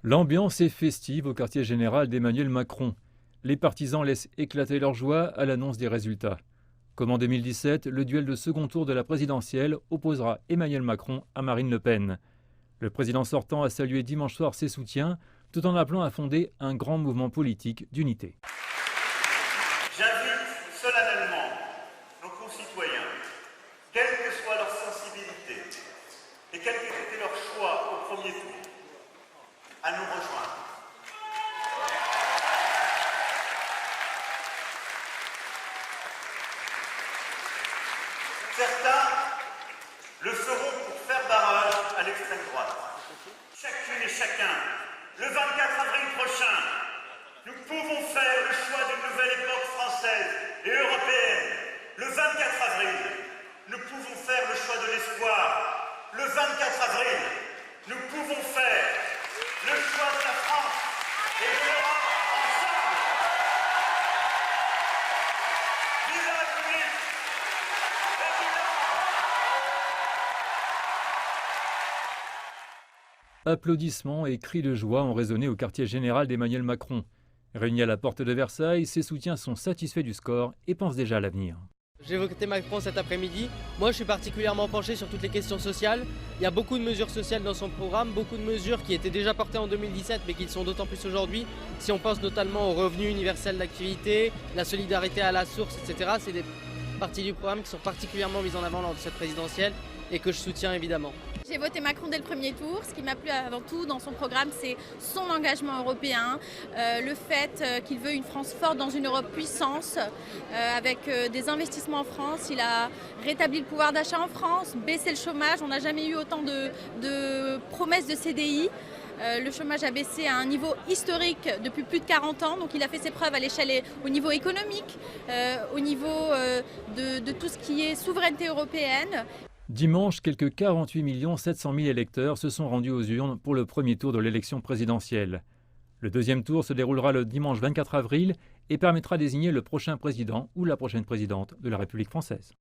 L'ambiance est festive au quartier général d'Emmanuel Macron. Les partisans laissent éclater leur joie à l'annonce des résultats. Comme en 2017, le duel de second tour de la présidentielle opposera Emmanuel Macron à Marine Le Pen. Le président sortant a salué dimanche soir ses soutiens, tout en appelant à fonder un grand mouvement politique d'unité. J'invite solennellement nos concitoyens, quelle que soit leur sensibilité et quel qu'ait été leur choix au premier tour, à nous rejoindre. Certains le feront pour faire barrage à l'extrême droite. Chacune et chacun, le 24 avril prochain, nous pouvons faire le choix d'une nouvelle époque française et européenne. Le 24 avril, nous pouvons faire le choix de l'espoir. Le 24 avril, nous pouvons faire le choix de la France et de l'Europe ensemble. Vive la République! Applaudissements et cris de joie ont résonné au quartier général d'Emmanuel Macron. Réunis à la porte de Versailles, ses soutiens sont satisfaits du score et pensent déjà à l'avenir. J'ai voté Macron cet après-midi. Moi, je suis particulièrement penché sur toutes les questions sociales. Il y a beaucoup de mesures sociales dans son programme, beaucoup de mesures qui étaient déjà portées en 2017, mais qui le sont d'autant plus aujourd'hui. Si on pense notamment au revenu universel d'activité, la solidarité à la source, etc., c'est des parties du programme qui sont particulièrement mises en avant lors de cette présidentielle et que je soutiens évidemment. J'ai voté Macron dès le premier tour. Ce qui m'a plu avant tout dans son programme, c'est son engagement européen, le fait qu'il veut une France forte dans une Europe puissance, avec des investissements en France. Il a rétabli le pouvoir d'achat en France, baissé le chômage. On n'a jamais eu autant de promesses de CDI. Le chômage a baissé à un niveau historique depuis plus de 40 ans, donc il a fait ses preuves à l'échelle au niveau économique, au niveau de tout ce qui est souveraineté européenne. Dimanche, quelques 48 700 000 électeurs se sont rendus aux urnes pour le premier tour de l'élection présidentielle. Le deuxième tour se déroulera le dimanche 24 avril et permettra de désigner le prochain président ou la prochaine présidente de la République française.